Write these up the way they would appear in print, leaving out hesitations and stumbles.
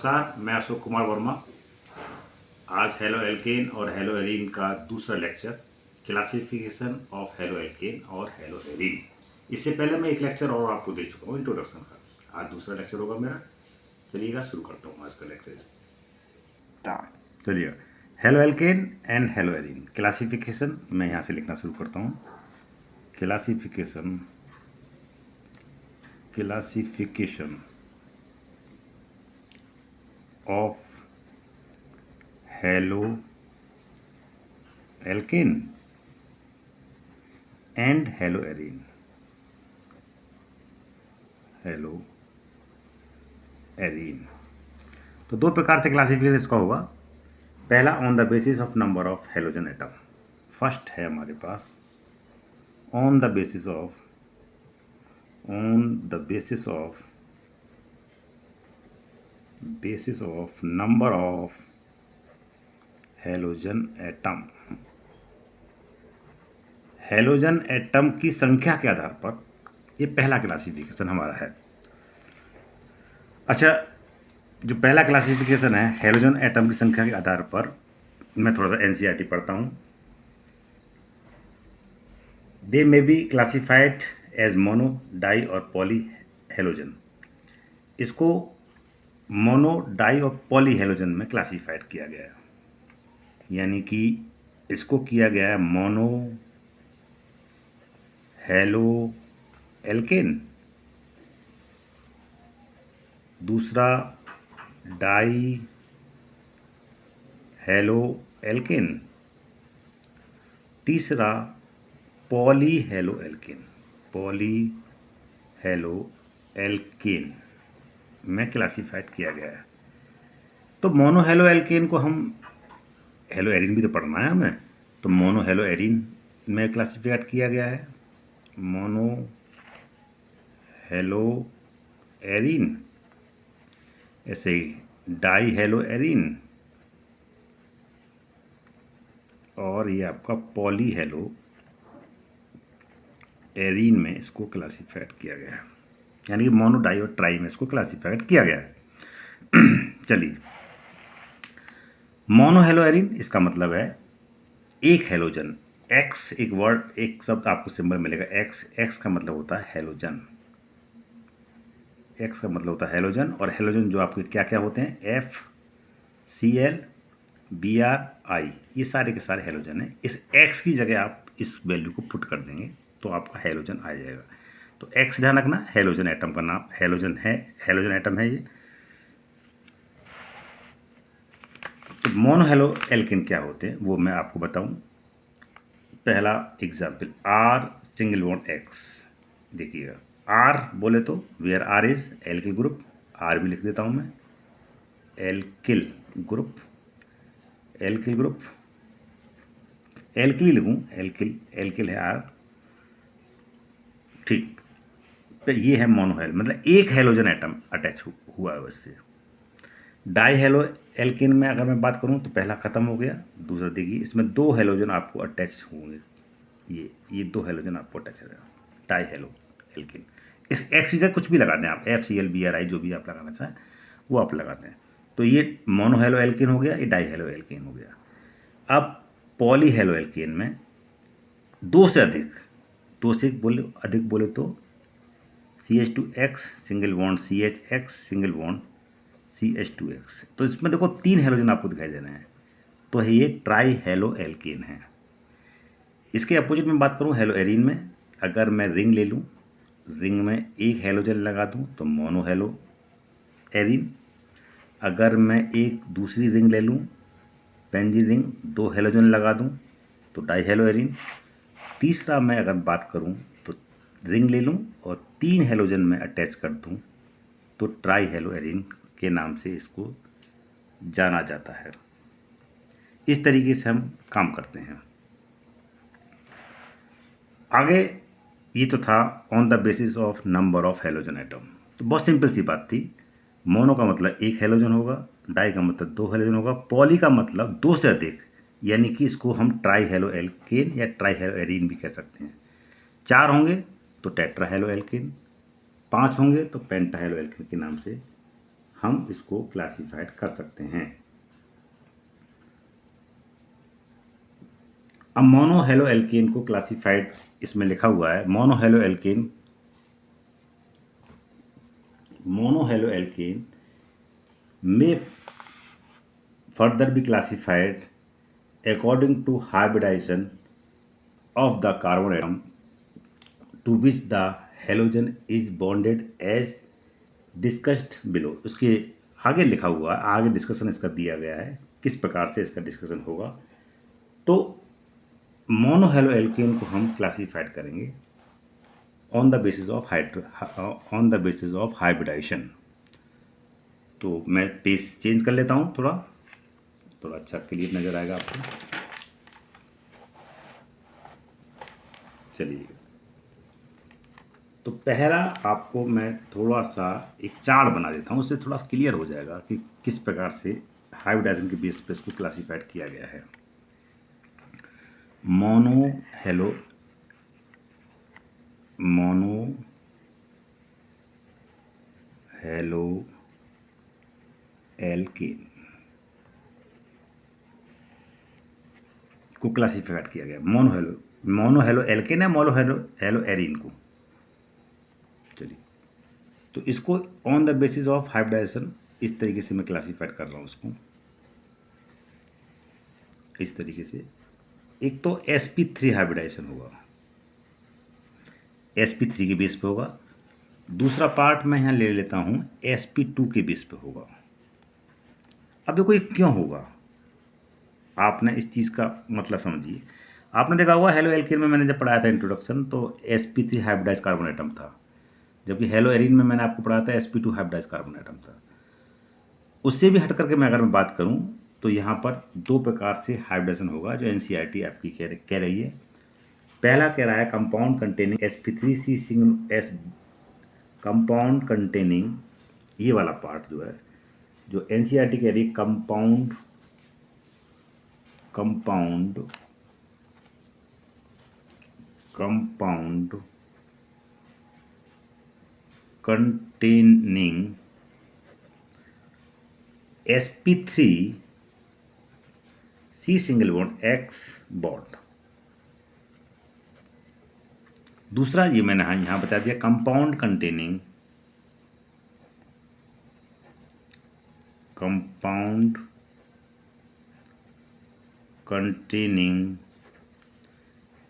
नमस्कार, मैं अशोक कुमार वर्मा। आज हेलो एल्केन और हेलो एरीन का दूसरा lecture, classification of halo alkene और हेलो एरीन। इससे पहले मैं एक लेक्चर और आपको दे चुका हूँ इंट्रोडक्शन का। आज दूसरा लेक्चर होगा मेरा। चलिएगा शुरू करता हूँ आज का लेक्चर। चलिए, halo alkane and hello arene classification मैं यहाँ से लिखना शुरू करता हूँ। Classification of halo alkane and hello arene. Hello arene तो दो प्रकार से क्लासिफिकेशन इसका होगा। पहला on the basis of number of halogen atom. First है हमारे pass on the basis of number of halogen atom. Halogen atom की संख्या के आधार पर ये पहला क्लासिफिकेशन हमारा है। अच्छा, जो पहला क्लासिफिकेशन है हेलोजन एटम की संख्या के आधार पर, मैं थोड़ा सा एनसीईआरटी पढ़ता हूँ। They may be classified as mono, di और पॉली हेलोजन। इसको मोनो, डाई और पॉली हेलोजन में क्लासिफाइड किया गया है, यानी कि इसको किया गया है मोनो हेलो एल्केन, दूसरा डाई हेलो एल्केन, तीसरा पॉली हेलो एल्केन में क्लासिफाइड किया गया है। तो मोनो हेलो एल्केन को हम, हेलो एरीन भी तो पढ़ना है हमें, तो मोनो हेलो एरीन में क्लासिफाइड किया गया है। मोनो हेलो एरीन, ऐसे ही डाई हेलो एरीन, और ये आपका पॉली हेलो एरीन में इसको क्लासिफाइड किया गया है, यानी कि मोनो, डाई और ट्राई में इसको क्लासिफाइड किया गया है। चलिए, मोनो हेलो एरीन इसका मतलब है एक हेलोजन। एक्स एक वर्ड, एक शब्द आपको सिंबल मिलेगा एक्स। एक्स का मतलब होता है हेलोजन। एक्स का मतलब होता है हेलोजन, और हेलोजन जो आपके क्या क्या होते हैं, F, C L, B R, I, ये सारे के सारे हेलोजन हैं। इस एक्स की जगह आप इस वैल्यू को पुट कर देंगे तो आपका हेलोजन आ जाएगा। तो एक्स ध्यान रखना, हेलोजन एटम का नाम हेलोजन है, हेलोजन एटम है ये। तो मोनो हेलो एल्केन क्या होते हैं वो मैं आपको बताऊं। पहला example, R single bond X. देखिएगा, आर बोले तो where R is alkyl group, R भी लिख देता हूं मैं, alkyl group, alkyl group, alkyl लिखूं, एल्किल, एल्किल है आर, ठीक। तो ये है मोनोहेल, मतलब एक हेलोजन एटम अटैच हुआ है उससे। डाई हेलो एल्केन में अगर मैं बात करूं तो पहला खत्म हो गया। दूसरा देखिए, इसमें दो हेलोजन आपको अटैच होंगे, ये दो हेलोजन आपको अटैच है, डाई हेलो एल्केन। इस एक्स की जगह कुछ भी लगा दें आप, F C L B R I जो भी आप लगाना चाहें वो आप लगा दें। तो ये मोनो हेलो एल्केन हो गया, ये डाई हेलो एल्केन हो गया। अब पॉली हेलो एल्केन में दो से अधिक बोले तो CH2X single bond CHX single bond CH2X। तो इसमें देखो तीन हेलोजन आपको दिखाई दे रहे हैं, तो ये ट्राई हेलो एल्केन है। इसके अपोजिट में बात करूं हेलो एरीन में, अगर मैं रिंग ले लूं, रिंग में एक हेलोजन लगा दूं तो मोनो हेलो एरीन। अगर मैं एक दूसरी रिंग ले लूं, पेंजी रिंग, दो हेलोजन लगा दूं तो डाई हेलो एरीन। तीसरा मैं अगर बात करूं तो रिंग ले लूं और तीन हेलोजन में अटैच कर दूं तो ट्राई हेलो एरीन के नाम से इसको जाना जाता है। इस तरीके से हम काम करते हैं। आगे ये तो था on the basis of number of halogen atom. तो बहुत सिंपल सी बात थी। मोनो का मतलब एक हेलोजन होगा, डाई का मतलब दो हेलोजन होगा, पॉली का मतलब दो से अधिक, यानी कि इसको हम ट्राई हेलो एल्केन या ट्राई हेलो एरीन भी कह सकते हैं। चार होंगे तो टेट्रा हेलो एल्केन, पाँच होंगे तो पेंटा हेलो एल्केन के नाम से हम इसको क्लासीफाइड कर सकते हैं। अब मोनो हेलो एल्केन को क्लासीफाइड इसमें लिखा हुआ है, mono halo alkene may further be classified according to hybridization of the carbon atom to which the halogen is bonded as discussed below। उसके आगे लिखा हुआ है, आगे डिस्कशन इसका दिया गया है किस प्रकार से इसका डिस्कशन होगा। तो मोनो हेलो एल्केन को हम क्लासीफाइड करेंगे on the basis of hybridization. तो मैं पेज चेंज कर लेता हूँ, थोड़ा अच्छा क्लियर नज़र आएगा आपको। चलिए, तो पहला आपको मैं थोड़ा सा एक चार्ट बना देता हूँ, उससे थोड़ा क्लियर हो जाएगा कि किस प्रकार से हाइब्रिडाइजेशन के बेस पे इसको क्लासीफाइड किया गया है। मोनो हेलो एल्केन को क्लासीफाइड किया गया, मोनो हेलो एल्केन है, मोनो हेलो एरीन को। चलिए, तो इसको on the basis of hybridization इस तरीके से मैं क्लासीफाइड कर रहा हूँ उसको, इस तरीके से। एक तो sp3 हाइब्रिडाइजेशन होगा, sp3 के बेस पे होगा। दूसरा पार्ट मैं यहाँ ले लेता हूँ sp2 के बेस पे होगा। अब देखो ये क्यों होगा, आपने इस चीज़ का मतलब समझिए। आपने देखा होगा हेलो एल्केन में मैंने जब पढ़ाया था इंट्रोडक्शन, तो sp3 हाइब्रिडाइज कार्बन एटम था, जबकि हेलो एरीन में मैंने आपको पढ़ाया था sp2 हाइब्रिडाइज कार्बन एटम था। उससे भी हट करके मैं अगर मैं बात करूं तो यहाँ पर दो प्रकार से हाइब्रिडेशन होगा जो एनसीईआरटी आपकी कह रही है। पहला कह रहा है compound containing sp3C single S, compound containing, ये वाला पार्ट जो है, जो एनसीईआरटी कह रही है compound containing sp3C single bond X bond. दूसरा ये मैंने यहाँ बता दिया compound containing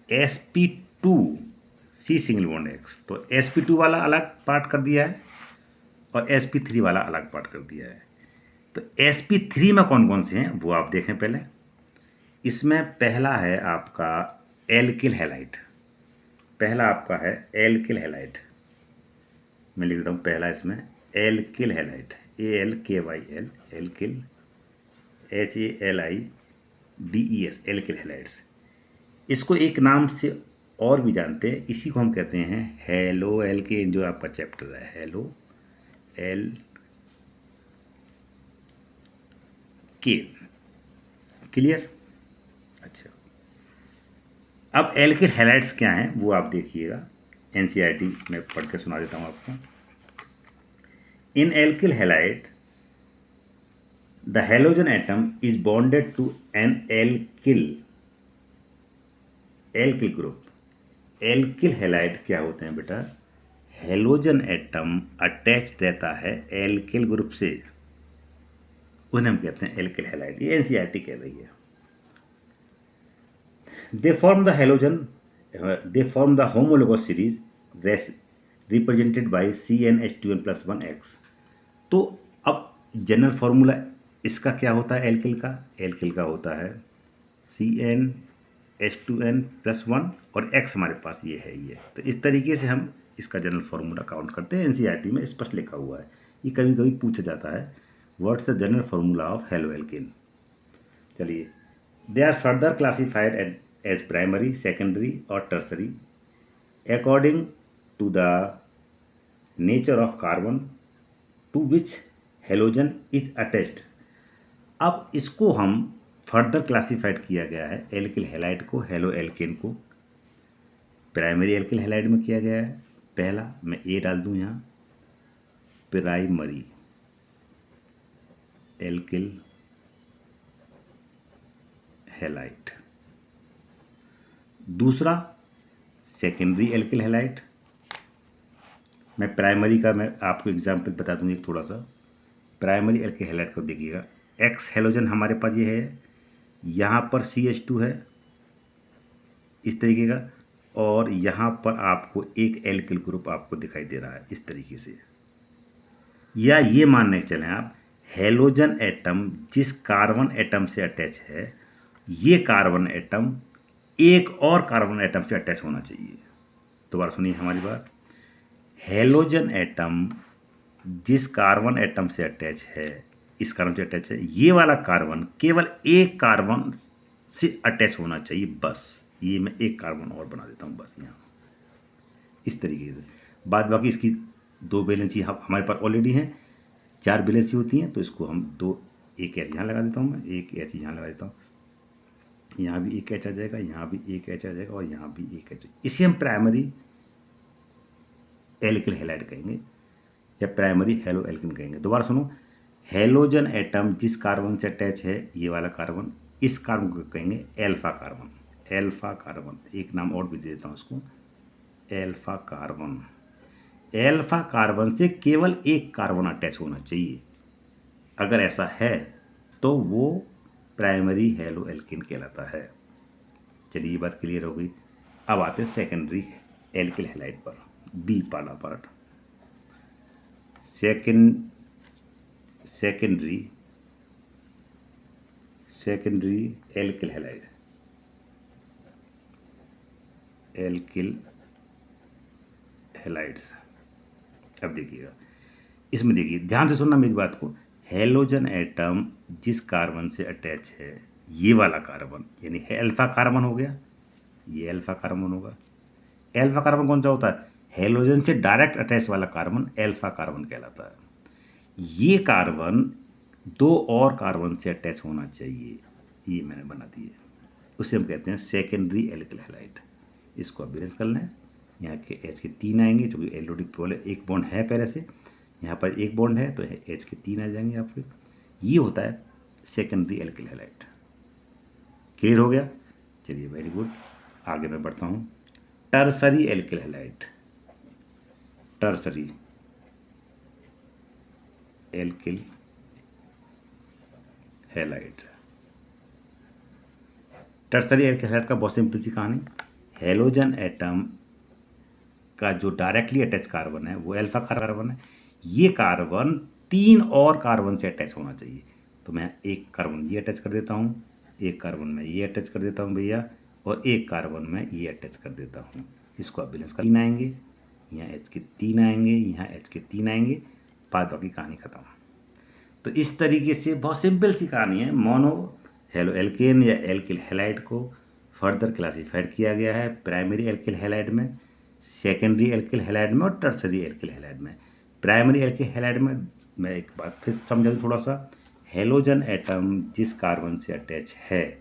sp2C single bond X। तो sp2 वाला अलग पार्ट कर दिया है और sp3 वाला अलग पार्ट कर दिया है। तो sp3 में कौन कौन से हैं वो आप देखें पहले। इसमें पहला है आपका एल्किल हैलाइड, पहला आपका है एल्किल हैलाइड, मैं लिख देता हूँ पहला इसमें alkyl halide, ALKYL, alkyl HALIDES, alkyl halides. इसको एक नाम से और भी जानते हैं, इसी को हम कहते हैं हेलो एल्केन, जो आपका चैप्टर है हेलो एल्केन। क्लियर? अच्छा, अब एल्किल हैलाइड्स क्या हैं वो आप देखिएगा, एनसीईआरटी में पढ़ के सुना देता हूँ आपको। In alkyl halide the halogen atom is bonded to an alkyl group. Alkyl halide क्या होते हैं बेटा, हेलोजन एटम अटैच रहता है एल्किल ग्रुप से, उन्हें हम कहते हैं एल्किल हैलाइड। ये एनसीईआरटी कह रही है। They form the homologous series represented by CnH2n+1X। तो अब जनरल फॉर्मूला इसका क्या होता है, एल्किल का होता है CnH2n+1 और X हमारे पास ये है ये। तो इस तरीके से हम इसका जनरल फॉर्मूला काउंट करते हैं। एनसीईआरटी में स्पष्ट लिखा हुआ है, ये कभी कभी पूछा जाता है, what's the general formula of halo alkane. चलिए, they are further classified as primary, secondary or tertiary according to the nature of carbon to which halogen is attached। अब इसको हम फर्दर क्लासिफाइड किया गया है, एल्किल हैलाइड को, hello alkane को primary alkyl halide में किया गया है। पहला मैं ए डाल दूं यहाँ, प्राइमरी एल्किल हैलाइड। दूसरा सेकेंडरी एल्किल हैलाइड। मैं प्राइमरी का मैं आपको एग्जांपल बता दूंगी थोड़ा सा। प्राइमरी एल्किल हैलाइड को देखिएगा, एक्स हेलोजन हमारे पास ये है, यहाँ पर CH2 है इस तरीके का, और यहाँ पर आपको एक एल्किल ग्रुप आपको दिखाई दे रहा है इस तरीके से। या ये मानने के चलें आप, हेलोजन एटम जिस कार्बन एटम से अटैच है, ये कार्बन एटम एक और कार्बन एटम से अटैच होना चाहिए। दोबारा सुनिए हमारी बात, हेलोजन एटम जिस कार्बन एटम से अटैच है, इस कार्बन से अटैच है, ये वाला कार्बन केवल एक कार्बन से अटैच होना चाहिए बस। ये मैं एक कार्बन और बना देता हूँ बस यहाँ इस तरीके से। बाद बाकी इसकी दो वैलेंसी हमारे पास ऑलरेडी हैं, 4 वैलेंसी होती हैं, तो इसको हम दो, एक एच यहाँ लगा देता हूँ मैं, एक एच यहाँ लगा देता हूँ, यहाँ भी एक एच आ जाएगा, यहाँ भी एक एच आ जाएगा, और यहाँ भी एक एच। इसे हम प्राइमरी एल्किल हैलाइड कहेंगे या प्राइमरी हेलो एल्किन कहेंगे। दोबारा सुनो, हेलोजन एटम जिस कार्बन से अटैच है, ये वाला कार्बन, इस कार्बन को कहेंगे एल्फा कार्बन। एल्फा कार्बन, एक नाम और भी दे देता हूँ उसको, एल्फा कार्बन। एल्फा कार्बन से केवल एक कार्बन अटैच होना चाहिए। अगर ऐसा है तो वो प्राइमरी हेलो एल्किन कहलाता है। चलिए ये बात क्लियर हो गई। अब आते हैं सेकेंडरी एल्किल हैलाइड पर, बी वाला part. Secondary alkyl halide, alkyl halides. अब देखिएगा, इसमें देखिए ध्यान से सुनना मेरी बात को। हेलोजन एटम जिस कार्बन से अटैच है, ये वाला कार्बन यानी एल्फा कार्बन हो गया, ये एल्फा कार्बन होगा। एल्फा कार्बन कौन सा होता है? हेलोजन से डायरेक्ट अटैच वाला कार्बन एल्फा कार्बन कहलाता है। ये कार्बन दो और कार्बन से अटैच होना चाहिए, ये मैंने बना दिए, उसे हम कहते हैं सेकेंडरी एल्किल हैलाइड। इसको आप बैलेंस कर लें, यहाँ के H के 3 आएंगे, जो कि एलओडी प्रोले एक बॉन्ड है पहले से, यहाँ पर एक बॉन्ड है तो H के 3 आ जाएंगे आपके। ये होता है सेकेंडरी एल्किल हैलाइड। क्लियर हो गया? चलिए वेरी गुड, आगे मैं बढ़ता हूँ। Tertiary alkyl halide, tertiary alkyl halide. Tertiary alkyl halide का बहुत सिंपल सी कहानी, हेलोजन एटम का जो डायरेक्टली अटैच कार्बन है वो एल्फा कार्बन है। ये कार्बन 3 और कार्बन से अटैच होना चाहिए, तो मैं एक कार्बन ये अटैच कर देता हूँ, एक कार्बन में ये अटैच कर देता हूँ भैया, और एक कार्बन में ये अटैच कर देता हूँ। इसको आप बैलेंस कर, 3 आएंगे, यहाँ H के 3 आएंगे, यहाँ H के 3 आएंगे, बाद बाकी कहानी खत्म। तो इस तरीके से बहुत सिंपल सी कहानी है। मोनो हेलो एल्केन या एल्किल हैलाइड को फर्दर क्लासिफाइड किया गया है प्राइमरी एल्किल हैलाइड में, सेकेंडरी एल्किल हैलाइड में और टर्सरी एल्किल हैलाइड में। प्राइमरी एल्किल हैलाइड में मैं एक बात फिर समझा दूँ थोड़ा सा, हेलोजन एटम जिस कार्बन से अटैच है,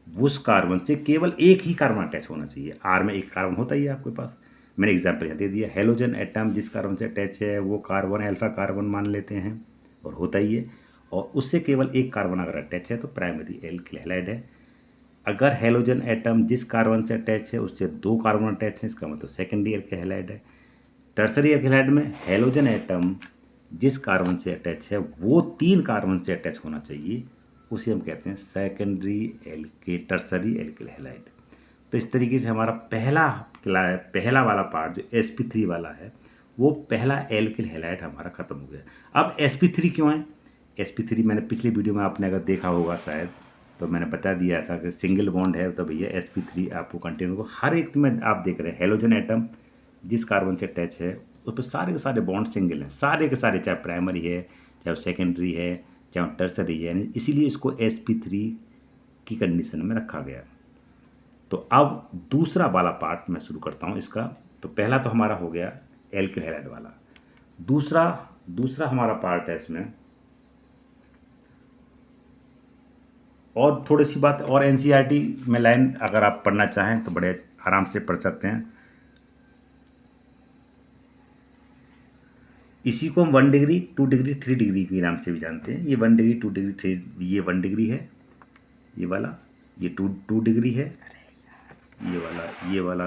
उस कार्बन से केवल एक ही कार्बन अटैच होना चाहिए। आर में एक कार्बन होता ही है आपके पास, मैंने एग्जाम्पल यहाँ दे दिया। हेलोजन एटम जिस कार्बन से अटैच है वो कार्बन एल्फा कार्बन मान लेते हैं, और होता ही है, और उससे केवल एक कार्बन अगर अटैच है तो प्राइमरी एल्किल हैलाइड है। अगर हेलोजन एटम जिस कार्बन से अटैच है उससे 2 कार्बन अटैच है, इसका मतलब सेकेंडरी एल्किल हैलाइड है। टर्सरी एल्किल हैलाइड में हेलोजन एटम जिस कार्बन से अटैच है वो 3 कार्बन से अटैच होना चाहिए, उसे हम कहते हैं secondary alkyl tertiary alkyl halide. तो इस तरीके से हमारा पहला वाला पार्ट जो sp3 वाला है, वो पहला एल्किल हैलाइड हमारा ख़त्म हो गया। अब sp3 क्यों है? sp3 मैंने पिछली वीडियो में आपने अगर देखा होगा शायद, तो मैंने बता दिया था कि सिंगल बॉन्ड है तो भैया sp3 आपको कंटिन्यू को हर एक में आप देख रहे हैं हेलोजन एटम जिस कार्बन से अटैच है उस पर सारे के सारे बॉन्ड सिंगल हैं, सारे के सारे, चाहे प्राइमरी है, चाहे सेकेंडरी है, चाहे टर्सरी है, इसीलिए इसको sp3 की कंडीशन में रखा गया। तो अब दूसरा वाला पार्ट मैं शुरू करता हूँ इसका। तो पहला तो हमारा हो गया एल्किल हैलाइड वाला, दूसरा हमारा पार्ट है इसमें, और थोड़ी सी बात और एनसीईआरटी में लाइन अगर आप पढ़ना चाहें तो बड़े आराम से पढ़ सकते हैं। इसी को हम 1 डिग्री 2 डिग्री 3 डिग्री के नाम से भी जानते हैं। ये 1 डिग्री 2 डिग्री 3, ये 1 डिग्री है ये वाला, ये 2 डिग्री है ये वाला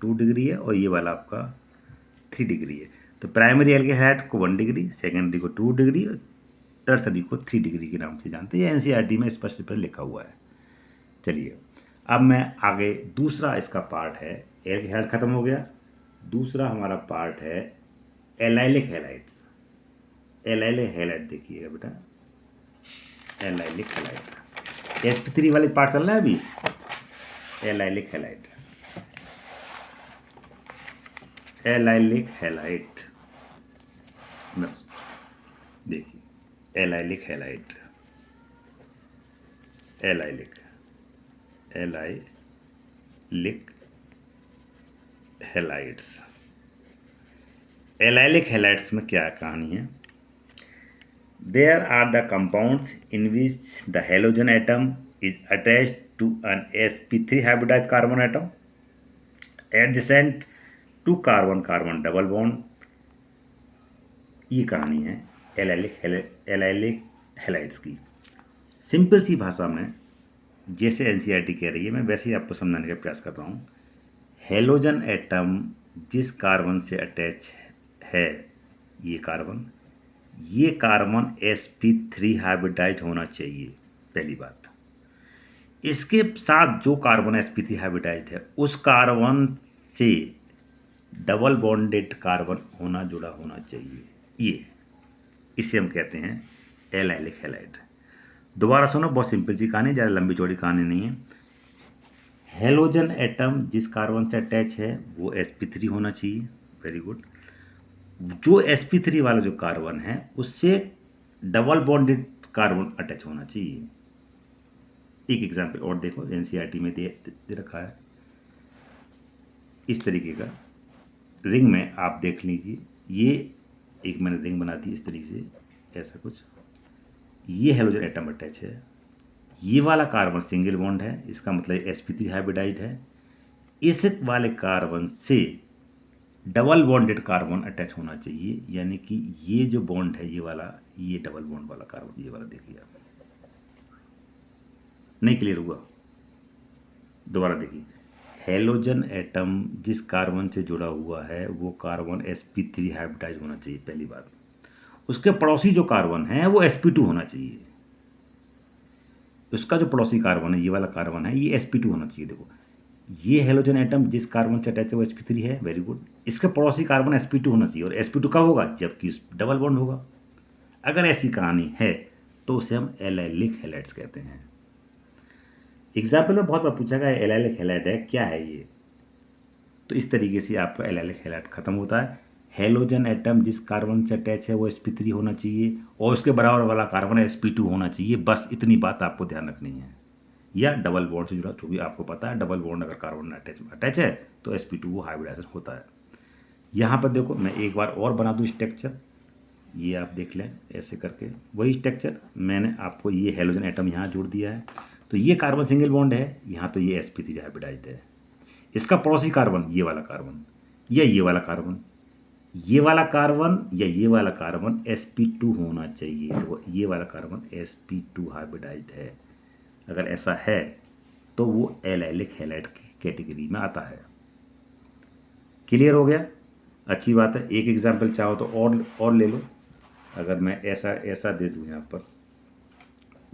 2 डिग्री है, और ये वाला आपका 3 डिग्री है। तो प्राइमरी एल्डिहाइड को 1 डिग्री, सेकेंडरी को 2 डिग्री, टर्सरी को 3 डिग्री के नाम से जानते हैं। ये एनसीईआरटी में स्पष्ट पर लिखा हुआ है। चलिए अब मैं आगे, दूसरा इसका पार्ट है, एल्डिहाइड खत्म हो गया। दूसरा हमारा पार्ट है एलाइलिक हैलाइड्स। एलाइलिक हैलाइड देखिएगा बेटा, एलाइलिक हैलाइड sp3 वाले पार्ट चल रहा है अभी। एलाइलिक हैलाइड, एलाइलिक हैलाइड बस देखिए, allylic halide, allylic halides. Allylic halides में क्या कहानी है? There are the compounds in which the halogen atom is attached to an sp3 hybridize carbon atom adjacent to carbon carbon double bond. ये कहानी है allylic halides की। Simple सी भाषा में जैसे एनसीईआरटी कह रही है, मैं वैसे ही आपको समझाने का प्रयास कर रहा हूँ। हेलोजन एटम जिस कार्बन से अटैच है, ये कार्बन sp3 हाइब्रिडाइज होना चाहिए, पहली बात। इसके साथ जो कार्बन sp3 हाइब्रिडाइज है, उस कार्बन से डबल बॉन्डेड कार्बन जुड़ा होना चाहिए। इसे हम कहते हैं एलाइलिक हैलाइड। दोबारा सुनो, बहुत सिंपल सी कहानी, ज़्यादा लंबी चौड़ी कहानी नहीं है। हेलोजन एटम जिस कार्बन से अटैच है वो sp3 होना चाहिए, वेरी गुड। जो sp3 वाला जो कार्बन है उससे डबल बॉन्डेड कार्बन अटैच होना चाहिए। एक एग्जांपल और देखो, एनसीईआरटी में दे रखा है इस तरीके का। रिंग में आप देख लीजिए, ये एक मैंने रिंग बना दी इस तरीके से, ऐसा कुछ। ये हेलोजन एटम अटैच है, ये वाला कार्बन सिंगल बॉन्ड है, इसका मतलब sp3 हाइब्रिडाइड है। इस वाले कार्बन से डबल बॉन्डेड कार्बन अटैच होना चाहिए, यानी कि ये जो बॉन्ड है ये वाला, ये डबल बॉन्ड वाला कार्बन, ये वाला देखिए आप। नहीं क्लियर हुआ? दोबारा देखिए, हेलोजन एटम जिस कार्बन से जुड़ा हुआ है वो कार्बन sp3 हाइब्रिडाइज होना चाहिए, पहली बात। उसके पड़ोसी जो कार्बन है वो sp2 होना चाहिए। उसका जो पड़ोसी कार्बन है, ये वाला कार्बन है, ये sp2 होना चाहिए। देखो, ये हेलोजन एटम जिस कार्बन से अटैच है वो sp3 है, वेरी गुड। इसके पड़ोसी कार्बन sp2 होना चाहिए, और sp2 कब होगा? जबकि डबल बॉन्ड होगा। अगर ऐसी कहानी है तो उसे हम एलाइलिक हैलाइड्स कहते हैं। एग्जाम्पल में बहुत बार पूछा गया एलाइलिक हैलाइड है, क्या है ये? तो इस तरीके से आपका एलाइलिक हैलाइड खत्म होता है। हेलोजन एटम जिस कार्बन से अटैच है वो sp3 होना चाहिए, और उसके बराबर वाला कार्बन sp2 होना चाहिए। बस इतनी बात आपको ध्यान रखनी है। या डबल बॉन्ड से जुड़ा, जो भी आपको पता है, डबल बॉन्ड अगर कार्बन अटैच है तो sp2 वो हाइब्रिडाइजेशन होता है। यहाँ पर देखो, मैं एक बार और बना दूँ स्ट्रक्चर, ये आप देख लें ऐसे करके। वही स्ट्रक्चर मैंने आपको, ये हेलोजन एटम यहाँ जोड़ दिया है, तो ये कार्बन सिंगल बॉन्ड है यहाँ, तो ये sp3 हाइब्रिडाइज्ड है। इसका पड़ोसी कार्बन, ये वाला कार्बन या ये वाला कार्बन, ये वाला कार्बन या ये वाला कार्बन sp2 होना चाहिए। तो ये वाला कार्बन sp2 हाइब्रिडाइज्ड है। अगर ऐसा है तो वो एलाइलिक हैलाइड की कैटेगरी में आता है। क्लियर हो गया? अच्छी बात है। एक एग्जांपल चाहो तो और ले लो। अगर मैं ऐसा दे दूँ यहाँ पर,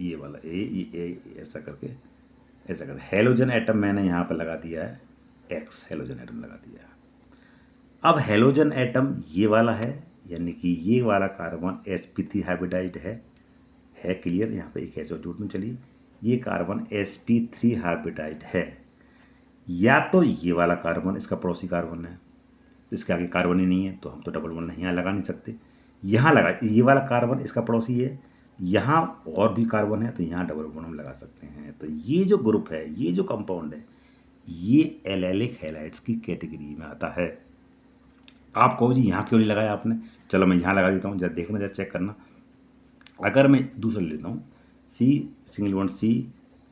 ये वाला ए ऐसा करके हेलोजन एटम मैंने यहाँ पर लगा दिया है, x हेलोजन एटम लगा दिया है। अब हेलोजन एटम ये वाला है, यानी कि ये वाला कार्बन sp3 हाइब्रिडाइज्ड है। क्लियर? यहाँ पे एक ऐसा जोड़ दूँ, चलिए। ये कार्बन sp3 हाइब्रिडाइज्ड है, या तो ये वाला कार्बन इसका पड़ोसी कार्बन है, इसके आगे कार्बन ही नहीं है, तो हम तो डबल बॉन्ड यहाँ लगा नहीं सकते। यहाँ लगा, ये वाला कार्बन इसका पड़ोसी है, यहाँ और भी कार्बन है, तो यहाँ डबल बॉन्ड हम लगा सकते हैं। तो ये जो ग्रुप है, ये जो कंपाउंड है, ये एलाइलिक हैलाइड्स की कैटेगरी में आता है। आप कहो जी यहाँ क्यों नहीं लगाया आपने? चलो मैं यहाँ लगा देता हूँ, जरा देखना, जरा चेक करना। अगर मैं दूसरा लेता हूँ, C single bond C,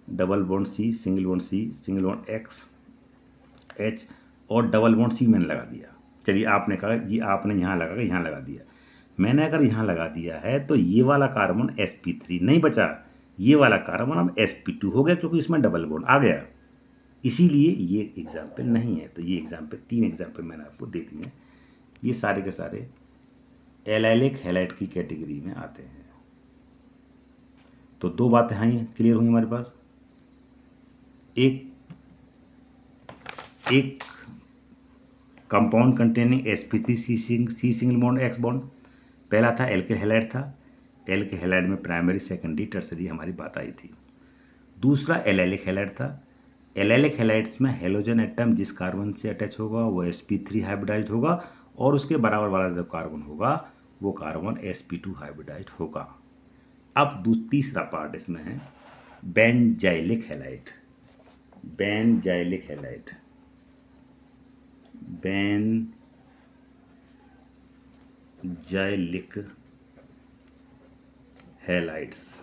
double bond C, single bond C, single bond X H और डबल बॉन्ड C मैंने लगा दिया। चलिए, आपने कहा जी आपने यहाँ लगा दिया। मैंने अगर यहाँ लगा दिया है तो ये वाला कार्बन sp3 नहीं बचा, ये वाला कार्बन अब sp2 हो गया क्योंकि इसमें डबल बॉन्ड आ गया, इसीलिए ये एग्जाम्पल नहीं है। तो ये एग्जाम्पल, 3 एग्जाम्पल मैंने आपको दे दिए हैं, ये सारे के सारे एलाइलिक हैलाइड की कैटेगरी में आते हैं। तो 2 बातें हैं क्लियर हुई हमारे पास। एक compound containing sp3 C single bond X bond, पहला था एल्किल हैलाइड था, एल्किल हैलाइड में प्राइमरी सेकेंडरी टर्सरी हमारी बात आई थी। दूसरा एलाइलिक हैलाइड था, एलाइलिक हैलाइड्स में हेलोजन एटम जिस कार्बन से अटैच होगा वो sp3 हाइब्रिडाइज्ड होगा और उसके बराबर वाला जो कार्बन होगा वो कार्बन sp2 हाइब्रिडाइज्ड होगा। अब तीसरा पार्ट इसमें है benzylic halide. Benzylic halide, benzylic halides,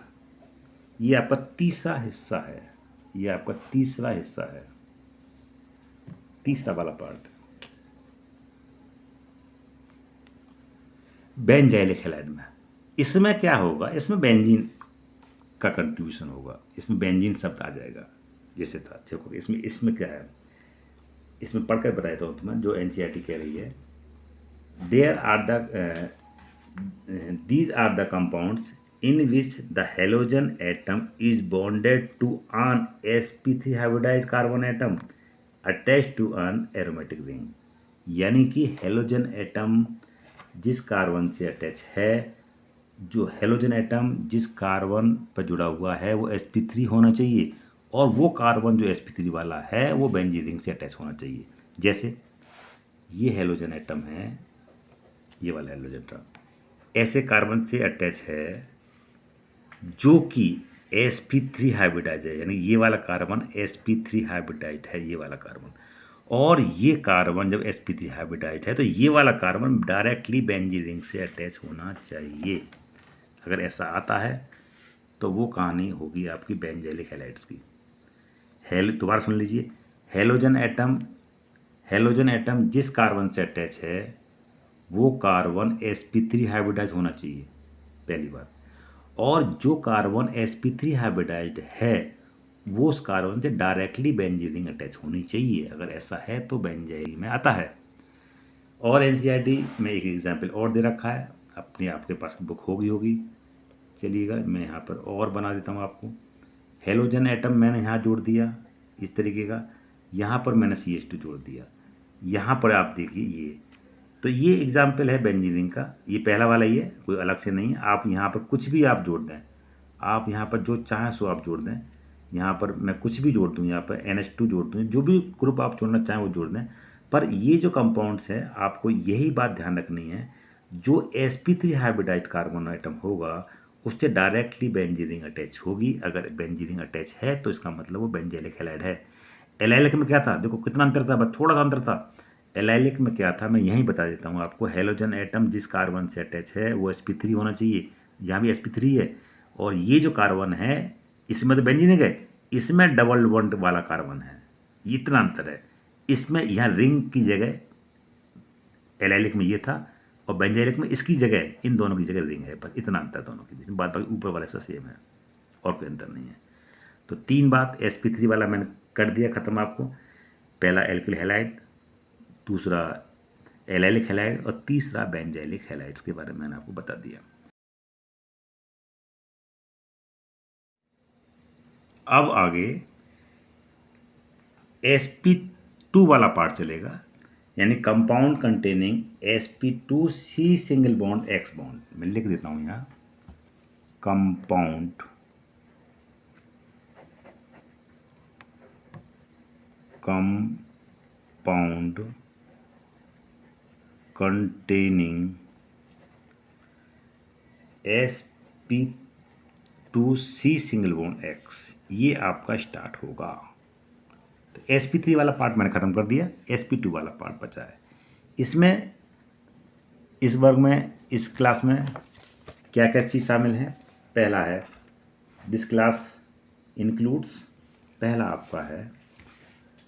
ये आपका तीसरा हिस्सा है, ये आपका तीसरा हिस्सा है, तीसरा वाला पार्ट बेंजाइलिक हैलाइड में। इसमें क्या होगा, इसमें बेंजीन का कंट्रीब्यूशन होगा, इसमें बेंजीन शब्द आ जाएगा जैसे था। देखो इसमें क्या है, इसमें पढ़कर बता देता हूँ तुम्हें जो एनसीईआरटी कह रही है। There are the these are the compounds in which the halogen atom is bonded to an sp3 hybridized carbon atom attached to an aromatic ring। यानी कि हेलोजन एटम जिस कार्बन से अटैच है, जो हेलोजन एटम जिस carbon पर जुड़ा हुआ है वो sp3 होना चाहिए और वो कार्बन जो sp3 वाला है वो बेंजीन रिंग से अटैच होना चाहिए। जैसे ये हेलोजन एटम है, ये वाला हेलोजन एटम ऐसे कार्बन से अटैच है जो कि sp3 हाइब्रिडाइज है, यानी ये वाला कार्बन sp3 हाइब्रिडाइज है, ये वाला कार्बन, और ये कार्बन जब sp3 हाइब्रिडाइज है तो ये वाला कार्बन डायरेक्टली बेंजीन रिंग से अटैच होना चाहिए। अगर ऐसा आता है तो वो कहानी होगी आपकी बेंजाइलिक हैलाइड्स की। दोबारा सुन लीजिए, हेलोजन एटम जिस कार्बन से अटैच है वो कार्बन sp3 हाइब्रिडाइज होना चाहिए, पहली बात। और जो कार्बन sp3 हाइब्रिडाइज्ड है वो उस कार्बन से डायरेक्टली बेंजीन रिंग अटैच होनी चाहिए। अगर ऐसा है तो बेंजाइल में आता है। और एनसीईआरटी में एक एग्जाम्पल और दे रखा है, अपनी आपके पास बुक होगी। चलिएगा मैं यहाँ पर और बना देता हूँ आपको। हेलोजन एटम मैंने यहाँ जोड़ दिया इस तरीके का, यहाँ पर मैंने CH2 जोड़ दिया, यहाँ पर आप देखिए ये, तो ये एग्जाम्पल है बेंजीन रिंग का। ये पहला वाला ही है, कोई अलग से नहीं है। आप यहाँ पर कुछ भी आप जोड़ दें, आप यहाँ पर जो चाहें सो आप जोड़ दें। यहाँ पर मैं कुछ भी जोड़ दूँ, यहाँ पर NH2 जोड़ दूँ, जो भी ग्रुप आप जोड़ना चाहें वो जोड़ दें। पर ये जो कंपाउंड्स हैं आपको यही बात ध्यान रखनी है, जो sp3 हाइब्रिडाइज्ड कार्बन आइटम होगा उससे डायरेक्टली बेंजीन रिंग अटैच होगी। अगर बेंजीन रिंग अटैच है तो इसका मतलब वो बेंजाइलिक हैलाइड है। एलाइलिक में क्या था, देखो कितना अंतर था, बस थोड़ा सा अंतर था। एलाइलिक में क्या था मैं यहीं बता देता हूँ आपको, हेलोजन एटम जिस कार्बन से अटैच है वो sp3 होना चाहिए, यहाँ भी sp3 है। और ये जो कार्बन है इसमें तो बेंजीन है, इसमें डबल बॉन्ड वाला कार्बन है, इतना अंतर है। इसमें यहाँ रिंग की जगह एलाइलिक में ये था और बेंजाइलिक में इसकी जगह, इन दोनों की जगह रिंग है, बस इतना अंतर दोनों के बीच में। बात बाकी ऊपर वाले से सेम है और कोई अंतर नहीं है। तो 3 बात sp3 वाला मैंने कर दिया ख़त्म आपको। पहला एल्किल हैलाइड, दूसरा एलाइलिक हैलाइड और तीसरा बेंजाइलिक हैलाइड्स के बारे में मैंने आपको बता दिया। अब आगे sp2 वाला पार्ट चलेगा, यानी compound containing sp2C single bond X bond. मैं लिख देता हूँ यहाँ, compound containing sp2C single bond x, ये आपका स्टार्ट होगा। तो sp3 वाला पार्ट मैंने ख़त्म कर दिया, sp2 वाला पार्ट बचा है। इसमें इस वर्ग में, इस क्लास में क्या क्या चीज़ शामिल है। पहला है, दिस क्लास इंक्लूड्स, पहला आपका है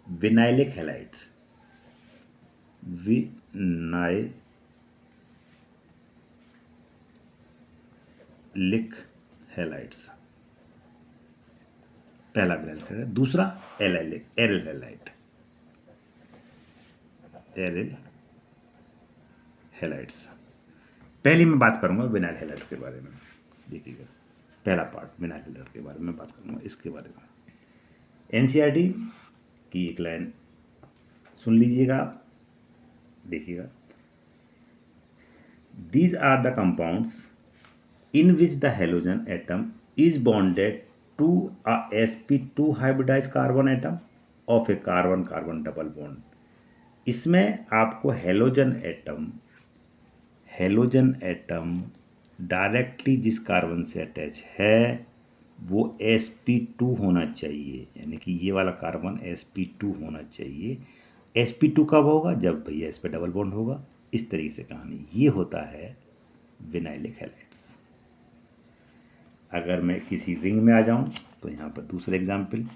विनाइलिक हैलाइड्स, लिक हैलाइड्स, पहला विनाइल हैलाइड। दूसरा एरिल हैलाइड, एरिल हैलाइड्स। पहली मैं बात करूंगा विनाइल हैलाइड के बारे में। देखिएगा पहला पार्ट विनाइल हैलाइड के बारे में बात करूंगा, इसके बारे में एनसीईआरटी की एक लाइन सुन लीजिएगा आप, देखिएगा। These are the compounds in which the halogen atom is bonded to a sp2 hybridized carbon atom of a carbon-carbon double bond। इसमें आपको हेलोजन एटम डायरेक्टली जिस कार्बन से अटैच है वो sp2 होना चाहिए, यानी कि ये वाला कार्बन sp2 होना चाहिए। sp2 कब होगा? जब भैया इस पर डबल बॉन्ड होगा। इस तरीके से कहानी ये होता है विनाइलिक हैलाइड्स। अगर मैं किसी रिंग में आ जाऊं तो यहाँ पर दूसरा एग्जाम्पल,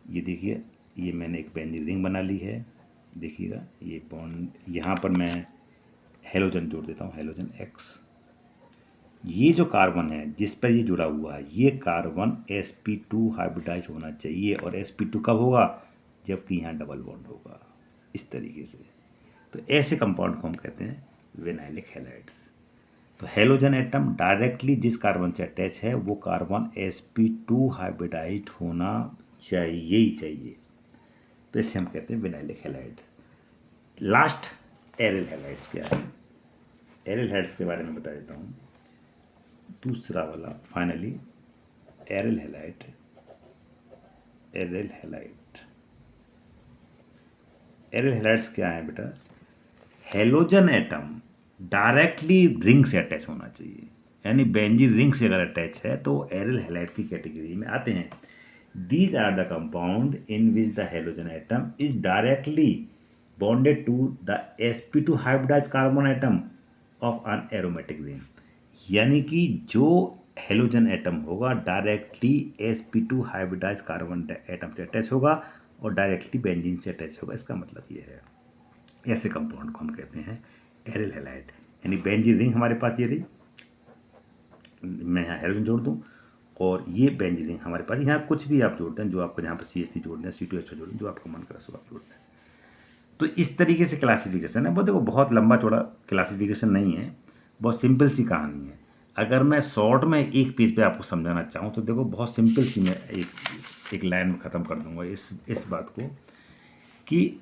ये देखिए, ये मैंने एक बेंजीन रिंग बना ली है। देखिएगा ये बॉन्ड, यहाँ पर मैं हेलोजन जोड़ देता हूँ, हेलोजन X। ये जो कार्बन है जिस पर ये जुड़ा हुआ है, ये कार्बन sp2 हाइब्रिडाइज होना चाहिए। और sp2 कब होगा? जबकि यहाँ डबल बॉन्ड होगा, इस तरीके से। तो ऐसे कंपाउंड को हम कहते हैं विनाइलिक हैलाइड्स। तो हेलोजन एटम डायरेक्टली जिस कार्बन से अटैच है वो कार्बन sp2 हाइब्रिडाइज होना चाहिए ही चाहिए। तो इसे हम कहते हैं vinylic halide. Last aryl halides क्या है? एरिल हैलाइड्स के बारे में बता देता हूँ। दूसरा वाला finally aryl halide, aryl halide. Aryl halides क्या है बेटा? हेलोजन एटम डायरेक्टली रिंग से अटैच होना चाहिए, यानी बेंजीन रिंग से अगर अटैच है तो एरिल हैलाइड की कैटेगरी में आते हैं। These are the compound in which the halogen atom is directly bonded to the sp2 hybridized carbon atom of an aromatic ring. यानी कि जो हेलोजन एटम होगा directly sp2 hybridized carbon atom से attach होगा और डायरेक्टली बेंजीन से attach होगा। इसका मतलब ये है, ऐसे कंपाउंड को हम कहते हैं एरिल हैलाइड। यानी बेंजीन रिंग हमारे पास ये रही, मैं यहाँ हेलोजन जोड़ दूँ और ये बेंजीन रिंग हमारे पास, यहाँ कुछ भी आप जोड़ते हैं, जो आपको यहाँ पर CH3 जोड़ दें, C2H जोड़ दें, जो आपको मन करे सो आप जोड़ दें। तो इस तरीके से क्लासिफिकेशन है। वो देखो बहुत लंबा चौड़ा क्लासिफिकेशन नहीं है, बहुत सिंपल सी कहानी है। अगर मैं शॉर्ट में एक पेज पे आपको समझाना चाहूँ तो देखो बहुत सिंपल सी मैं एक लाइन में ख़त्म कर दूंगा इस बात को, कि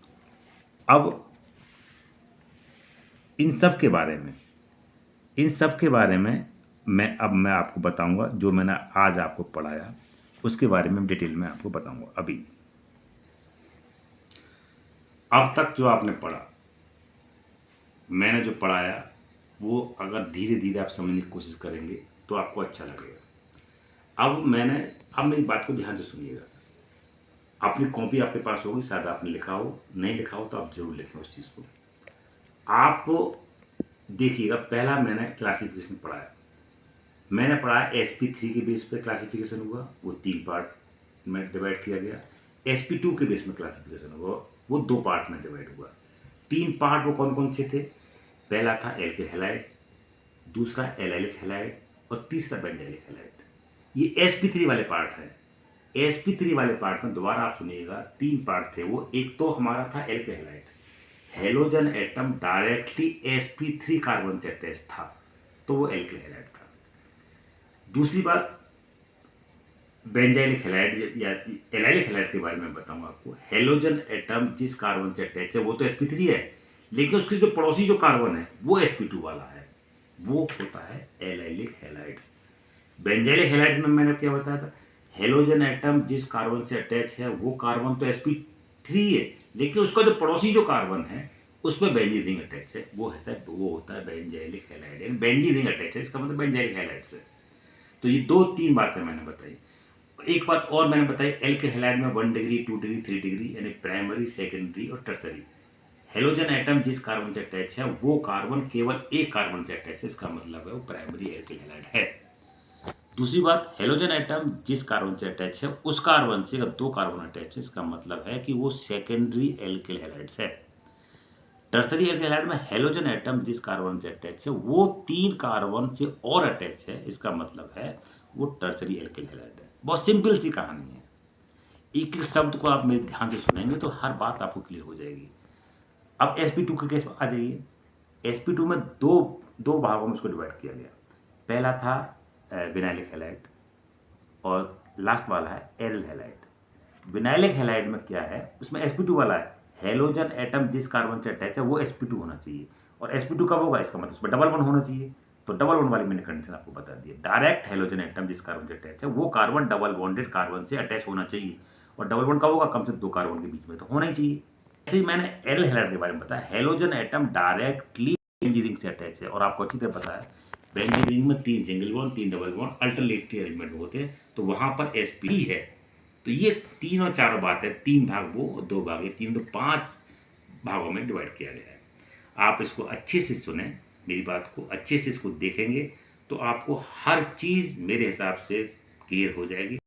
अब इन सब के बारे में मैं आपको बताऊंगा। जो मैंने आज आपको पढ़ाया उसके बारे में डिटेल में आपको बताऊंगा। अभी अब तक जो आपने पढ़ा, मैंने जो पढ़ाया, वो अगर धीरे धीरे आप समझने की कोशिश करेंगे तो आपको अच्छा लगेगा। अब मेरी बात को ध्यान से सुनिएगा। अपनी कॉपी आपके पास होगी, शायद आपने लिखा हो, नहीं लिखा हो तो आप जरूर लिखें उस चीज़ को। आप देखिएगा, पहला मैंने क्लासिफिकेशन पढ़ाया, मैंने पढ़ा sp3 के बेस पे क्लासिफिकेशन हुआ, वो 3 पार्ट में डिवाइड किया गया। sp2 के बेस में क्लासिफिकेशन हुआ, वो 2 पार्ट में डिवाइड हुआ। 3 पार्ट वो कौन कौन से थे? पहला था एल्किल हैलाइड, दूसरा एलाइलिक हैलाइड और तीसरा बेंजाइलिक हैलाइड। ये sp3 वाले पार्ट है। sp3 वाले पार्ट में दोबारा आप सुनिएगा 3 पार्ट थे वो। एक तो हमारा था alkyl halide, halogen atom directly sp3 carbon से अटैच था तो वो एल्किल हैलाइड था। दूसरी बात बेंजाइलिक हैलाइड या एलाइलिक हैलाइड के बारे में बताऊंगा आपको। हेलोजन एटम जिस कार्बन से अटैच है वो तो sp3 है, लेकिन उसकी जो पड़ोसी जो कार्बन है वो sp2 वाला है, वो होता है एलाइलिक हैलाइड। बेंजाइलिक हैलाइड में मैंने क्या बताया था? हेलोजन एटम जिस कार्बन से अटैच है वो कार्बन तो sp3 है, लेकिन उसका जो पड़ोसी जो कार्बन है उसमें बेंजीन रिंग अटैच है, वो होता है बेंजाइलिक हैलाइड। यानी बेंजीन रिंग अटैच है, इसका मतलब बेंजाइलिक हैलाइड से। तो ये 2-3 बातें मैंने बताई। एक बात और मैंने बताई, एल्किल हैलाइड में 1 डिग्री, 2 डिग्री, 3 डिग्री, यानी प्राइमरी, सेकेंडरी और टर्सरी। हेलोजन एटम जिस कार्बन से अटैच है वो कार्बन केवल एक कार्बन से अटैच है, इसका मतलब है वो प्राइमरी एल्किल हैलाइड है। दूसरी बात, हेलोजन एटम जिस कार्बन से अटैच है उस कार्बन से अगर 2 कार्बन अटैच है, इसका मतलब है कि वो सेकेंडरी एल्किल हैलाइड्स है। टर्सरी एल्किल हैलाइड में हैलोजन एटम जिस कार्बन से अटैच है वो 3 कार्बन से और अटैच है, इसका मतलब है वो टर्सरी एल्किल हैलाइड है। बहुत सिंपल सी कहानी है। एक-एक शब्द को आप मेरे ध्यान से सुनेंगे तो हर बात आपको क्लियर हो जाएगी। अब sp2 के केस में आ जाइए। sp2 में दो भागों में उसको डिवाइड किया गया। पहला था विनाइलिक हैलाइड और लास्ट वाला है एरिल हैलाइड। विनाइलिक हैलाइड में क्या है, उसमें sp2 वाला है, हैलोजन एटम जिस कार्बन से अटैच है वो sp2 होना चाहिए और sp2 कब होगा, इसका मतलब उसमें डबल बॉन्ड होना चाहिए। तो डबल बॉन्ड वाली मैंने कंडीशन आपको बता दी है। डायरेक्ट हैलोजन एटम जिस कार्बन से अटैच है वो कार्बन डबल बॉन्डेड कार्बन से अटैच होना चाहिए और डबल बॉन्ड कब होगा, कम से कम 2 कार्बन के बीच में तो होना ही चाहिए। ऐसे ही मैंने एरिल हैलाइड के बारे में बताया, halogen atom directly benzene ring से अटैच है और आपको अच्छी तरह पता है बेंजीन रिंग में 3 single bond 3 double bond alternately arrangement होते हैं, तो वहां पर sp है। तो ये 3 और 4 बात है, 3 भाग वो और 2 भाग ये, 3 तो 5 भागों में डिवाइड किया गया है। आप इसको अच्छे से सुने, मेरी बात को अच्छे से इसको देखेंगे तो आपको हर चीज़ मेरे हिसाब से क्लियर हो जाएगी।